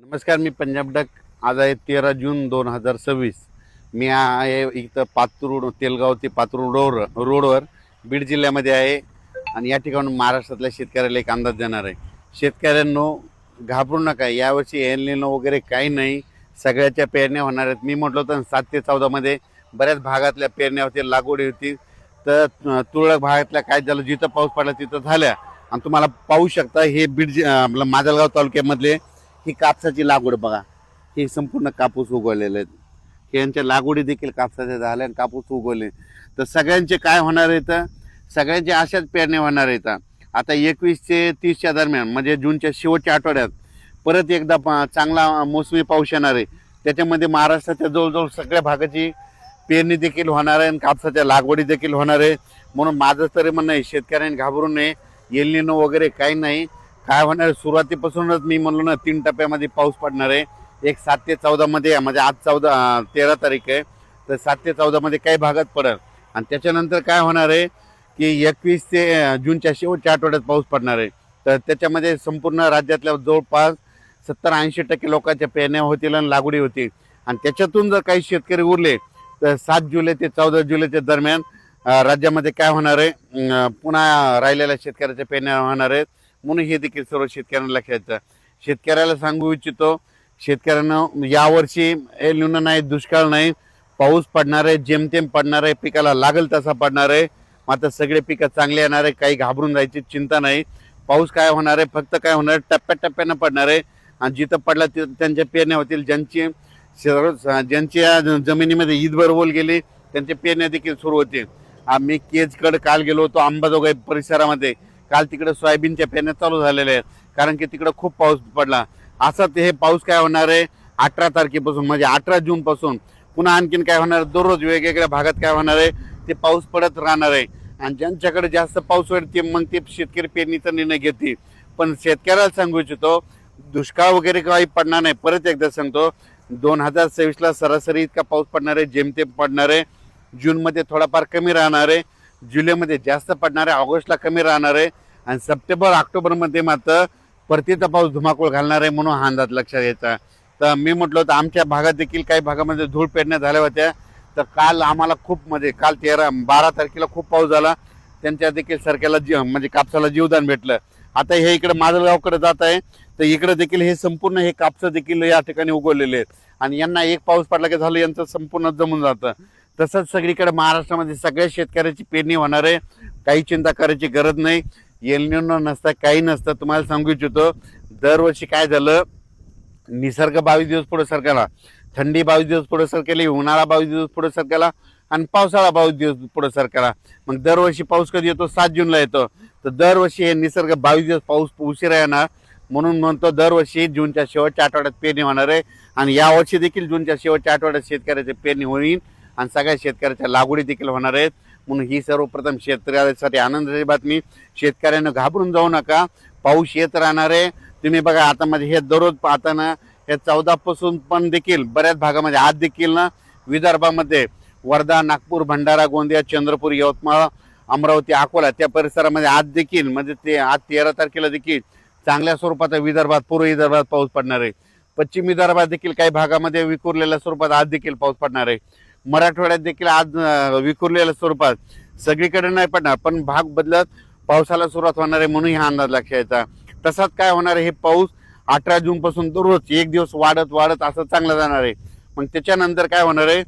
नमस्कार, मी पंजाब डक. आज आहे 13 जून 2026. मी आहे इथं पातूर तेलगाव ते पातूर रोडवर बीड जिल्ह्यामध्ये आहे. आणि या ठिकाणून महाराष्ट्रातल्या शेतकऱ्याला एक अंदाज देणार आहे. शेतकऱ्यांनो, घाबरू नका. यावर्षी एल निनो वगैरे काही नाही. सगळ्याच्या पेरण्या होणार आहेत. मी म्हटलं होतं 7 ते 14 बऱ्याच भागातल्या पेरण्या होतील, लागवडी होती. तर तुरळक भागातल्या काय झालं, जिथं पाऊस पडला तिथं झाल्या. आणि तुम्हाला पाहू शकता, हे बीड आपलं माजलगाव तालुक्यामधले ही कापसाची लागवड बघा. हे संपूर्ण कापूस उगवलेले आहेत. यांच्या लागवडी देखील कापसाच्या झाल्या आणि कापूस उगवले. तर सगळ्यांचे काय होणार आहे, तर सगळ्यांचे अशाच पेरण्या होणार आहेत. आता 21 ते 30 दरम्यान, म्हणजे जूनच्या शेवटच्या आठवड्यात परत एकदा चांगला मोसमी पाऊस येणार आहे. त्याच्यामध्ये महाराष्ट्राच्या जवळजवळ सगळ्या भागाची पेरणी देखील होणार आहे आणि कापसाच्या लागवडी देखील होणार आहे. म्हणून माझं तरी म्हणणं आहे, शेतकऱ्यांनी घाबरू नये. एल निनो वगैरे काही नाही. काय होणार, सुरुवातीपासूनच मी म्हणलो ना, 3 टप्प्यामध्ये पाऊस पडणार आहे. एक 7 ते 14 म्हणजे आज 13 तारीख आहे. तर 7 ते 14 काही भागात पडेल. आणि त्याच्यानंतर काय होणार आहे की 21 ते जूनच्या शेवटच्या आठवड्यात पाऊस पडणार आहे. तर त्याच्यामध्ये संपूर्ण राज्यातल्या जवळपास 70-80% लोकांच्या पेरण्या होतील आणि लागवडी होतील. आणि त्याच्यातून जर काही शेतकरी उरले तर 7 जुलै ते 14 जुलैच्या दरम्यान राज्यामध्ये काय होणार आहे, पुन्हा राहिलेल्या शेतकऱ्याच्या पेरण्या होणार आहेत. म्हणून हे देखील सर्व शेतकऱ्यांना लक्षात येतं. शेतकऱ्याला सांगू इच्छितो, शेतकऱ्यांना यावर्षी एल निनो नाही, दुष्काळ नाही, पाऊस पडणार आहे, जेमतेम पडणार आहे, पिकाला लागेल तसा पडणार आहे. मात्र सगळे पिकं चांगले येणार आहे. काही घाबरून जायची चिंता नाही. पाऊस काय होणार आहे, फक्त काय होणार, टप्प्याटप्प्यानं पडणार आहे. आणि जिथं पडला तिथं त्यांच्या पेरण्या होतील. ज्यांच्या जमिनीमध्ये ईदभर ओल गेली त्यांच्या पेरण्या देखील सुरू होतील. आम्ही केजकडे काल गेलो होतो, अंबाजोगाई परिसरामध्ये. काल तिकडे सोयाबीनच्या पेरण्या चालू झालेल्या आहेत, कारण की तिकडे खूप पाऊस पडला. असं हे पाऊस काय होणार आहे, 18 तारखेपासून म्हणजे 18 जून पासून पुन्हा आणखीन काय होणार, दररोज वेगवेगळ्या भागात काय होणार आहे, ते पाऊस पडत राहणार आहे. आणि ज्यांच्याकडे जास्त पाऊस होईल ते मग ते शेतकरी पेरणीचा निर्णय घेतील. पण शेतकऱ्याला सांगू इच्छितो, दुष्काळ वगैरे काही पडणार नाही. परत एकदा सांगतो, 2026ला सरासरी इतका पाऊस पडणार आहे, जेमतेम पडणार आहे. जूनमध्ये थोडाफार कमी राहणार आहे, जुलैमध्ये जास्त पडणार आहे, ऑगस्टला कमी राहणार आहे. आणि सप्टेंबर ऑक्टोबरमध्ये मात्र परतीचा पाऊस धुमाकूळ घालणार आहे. म्हणून हा अंदाज लक्षात घ्यायचा. तर मी म्हटलं होतं, आमच्या भागात देखील काही भागामध्ये धूळ पेरण्या झाल्या होत्या. तर काल आम्हाला खूप म्हणजे काल 12 तारखेला खूप पाऊस झाला. त्यांच्या देखील सरक्याला म्हणजे कापसाला जीवदान भेटलं. आता हे इकडे माजलगावकडे जात आहे, तर इकडे देखील हे संपूर्ण हे कापसं देखील या ठिकाणी उगवलेले आहेत. आणि यांना एक पाऊस पडला की झालं, यांचं संपूर्ण जमून जातं. तसंच सगळीकडे महाराष्ट्रामध्ये सगळ्या शेतकऱ्याची पेरणी होणार आहे. काही चिंता करायची गरज नाही. एल निनो नसता, काही नसतं. तुम्हाला सांगू इच्छितो, दरवर्षी काय झालं, निसर्ग 22 दिवस पुढे सरकला, थंडी 22 दिवस पुढे सरकेली, उन्हाळा 22 दिवस पुढे सरकेला आणि पावसाळा 22 दिवस पुढे सरकेला. मग दरवर्षी पाऊस कधी येतो, 7 जूनला येतो. तर दरवर्षी हे निसर्ग 22 दिवस पाऊस उशिरा येणार. म्हणून म्हणतो, दरवर्षी जूनच्या शेवटच्या आठवड्यात पेरणी होणार आहे. आणि यावर्षी देखील जूनच्या शेवटच्या आठवड्यात शेतकऱ्याची पेरणी होईल आणि सगळ्या शेतकऱ्याच्या लागवडी देखील होणार आहेत. म्हणून ही सर्वप्रथम शेतकऱ्यासाठी आनंदाची बातमी. शेतकऱ्यांना घाबरून जाऊ नका, पाऊस येत राहणार आहे. तुम्ही बघा, आता म्हणजे हे दररोज पाहताना हे 14 पासून पण देखील बऱ्याच भागामध्ये, आज देखील ना विदर्भामध्ये वर्धा, नागपूर, भंडारा, गोंदिया, चंद्रपूर, यवतमाळ, अमरावती, अकोला त्या परिसरामध्ये आज देखील म्हणजे ते आज 13 तारखेला देखील चांगल्या स्वरूपाचा विदर्भात, पूर्व विदर्भात पाऊस पडणार आहे. पश्चिम विदर्भात देखील काही भागामध्ये विखुरलेल्या स्वरूपात आज देखील पाऊस पडणार आहे. मराठवाड्यात देखील आज विखुरलेल्या स्वरूपात, सगळीकडे नाही पडणार पण भाग बदलत पावसाला सुरुवात होणार आहे. म्हणून हा अंदाज लक्षात यायचा. तसाच काय होणार आहे, हे पाऊस 18 जून पासून दररोज एक दिवस वाढत वाढत असं चांगलं जाणार आहे. मग त्याच्यानंतर काय होणार आहे,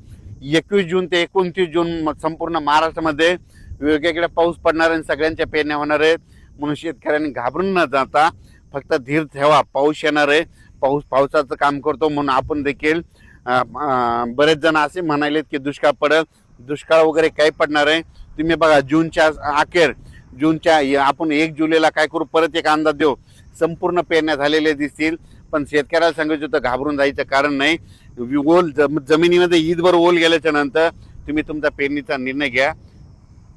21 जून ते 29 जून संपूर्ण महाराष्ट्रामध्ये वेगवेगळ्या पाऊस पडणार आहे, सगळ्यांच्या पेरण्या होणार आहेत. म्हणून शेतकऱ्यांनी घाबरून न जाता फक्त धीर ठेवा. पाऊस येणार आहे, पाऊस पावसाचं काम करतो. म्हणून आपण देखील बरेच जण असे म्हणालेत की दुष्काळ पडेल, दुष्काळ वगैरे काही पडणार आहे. तुम्ही बघा, जूनच्या अखेर, जूनच्या आपण 1 जुलैला काय करू, परत एक अंदाज देऊ. संपूर्ण पेरण्या झालेले दिसतील. पण शेतकऱ्याला सांगायचं होतं, घाबरून जायचं कारण नाही. ओल जमिनीमध्ये ईदभर ओल गेल्याच्या नंतर तुम्ही तुमचा पेरणीचा निर्णय घ्या.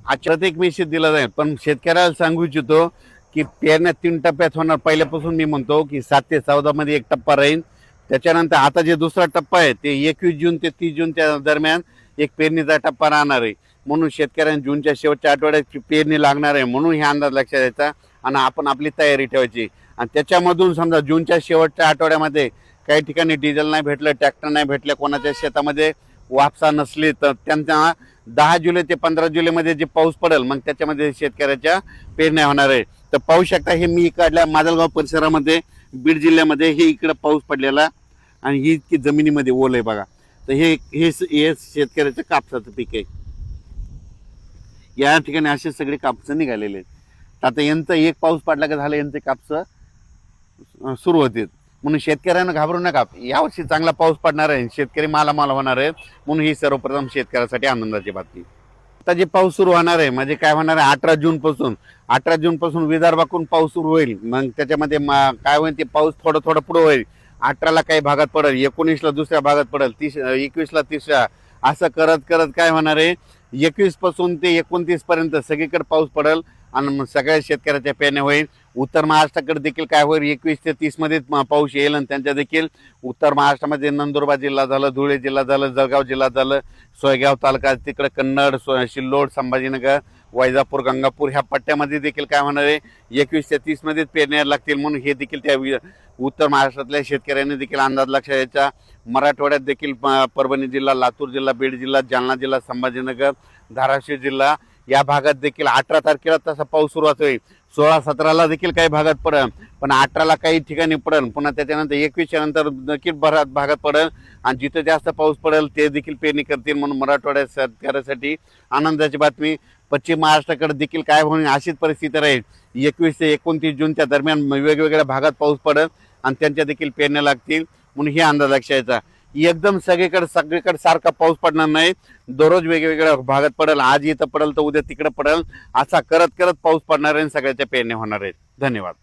आजच्यात एक मेसेज दिला जाईल. पण शेतकऱ्याला सांगू इच्छितो की पेरण्या 3 टप्प्यात होणार. पहिल्यापासून मी म्हणतो की 7 ते 14 एक टप्पा राहील. त्याच्यानंतर आता जे दुसरा टप्पा आहे ते 21 जून ते 30 जूनच्या दरम्यान एक पेरणीचा टप्पा राहणार आहे. म्हणून शेतकऱ्यांना जूनच्या शेवटच्या आठवड्यात पेरणी लागणार आहे. म्हणून हे अंदाज लक्षात द्यायचा आणि आपण आपली तयारी ठेवायची. आणि त्याच्यामधून समजा जूनच्या शेवटच्या आठवड्यामध्ये काही ठिकाणी डिझेल नाही भेटलं, ट्रॅक्टर नाही भेटले, कोणाच्या शेतामध्ये वापसा नसली तर त्यांना 10 जुलै ते 15 जुलैमध्ये जे पाऊस पडेल मग त्याच्यामध्ये शेतकऱ्याच्या पेरण्या होणार आहे. तर पाहू शकता हे मी इकडल्या माजलगाव परिसरामध्ये बीड जिल्ह्यामध्ये हे इकडं पाऊस पडलेला आणि ही इतकी जमिनीमध्ये ओल आहे बघा. तर हे शेतकऱ्याचं कापसाचं पीक आहे. या ठिकाणी असे सगळे कापसं निघालेले आहेत. आता यांचं एक पाऊस पडला का झालं यांचे कापसं सुरू होते. म्हणून शेतकऱ्यांना घाबरू नका, यावर्षी चांगला पाऊस पडणार आहे, शेतकरी मालामाल होणार आहे. म्हणून ही सर्वप्रथम शेतकऱ्यासाठी आनंदाची बातमी. आता जे पाऊस सुरू होणार आहे म्हणजे काय होणार आहे 18 जून पासून विदर्भाकडून पाऊस सुरू होईल. मग त्याच्यामध्ये काय होईल ते पाऊस थोडं थोडं पुढे होईल. 18ला काही भागात पडेल, 19ला दुसऱ्या भागात पडेल, 21ला तिसऱ्या, असं करत करत काय होणार आहे 21 पासून ते 29 पर्यंत सगळीकडे पाऊस पडेल आणि सगळ्या शेतकऱ्याच्या पेरण्या होईल. उत्तर महाराष्ट्राकडे देखील काय होईल 21 ते 30 मध्ये पाऊस येईल आणि त्यांच्या देखील उत्तर महाराष्ट्रामध्ये नंदुरबार जिल्हा झालं, धुळे जिल्हा झालं, जळगाव जिल्हा झालं, सोयगाव तालुका, तिकडे कन्नड, सिल्लोड, संभाजीनगर, वैजापूर, गंगापूर ह्या पट्ट्यामध्ये देखील काय होणार आहे 21 ते 30 मध्येच पेरण्या लागतील. म्हणून हे देखील त्या उत्तर महाराष्ट्रातल्या शेतकऱ्यांनी देखील अंदाज लक्षात यायचा. मराठवाड्यात देखील परभणी जिल्हा, लातूर जिल्हा, बीड जिल्हा, जालना जिल्हा, संभाजीनगर, धाराशिव जिल्हा या भागात देखील 18 तारखेला तसा पाऊस सुरुवात होईल. 16-17ला देखील काही भागात पडेल, पण 18ला काही ठिकाणी पडेल. पुन्हा त्याच्यानंतर 21च्या नंतर देखील बऱ्याच भागात पडेल आणि जिथे जास्त पाऊस पडेल ते देखील पेरणी करतील. म्हणून मराठवाड्यात शेतकऱ्यासाठी आनंदाची बातमी. पश्चिम महाराष्ट्राकडे देखील काय होईल अशीच परिस्थिती राहील. 21 ते 29 जूनच्या दरम्यान वेगवेगळ्या भागात पाऊस पडेल आणि त्यांच्या देखील पेरण्या लागतील. म्हणून हे अंदाज लक्षात यायचा. एकदम सगळीकडे सारखा पाऊस पडणार नाही, दररोज वेगवेगळ्या भागात पडेल. आज इथं पडेल तर उद्या तिकडे पडेल, असा करत करत पाऊस पडणार आहे आणि सगळ्याच्या पेरण्या होणार आहेत. धन्यवाद.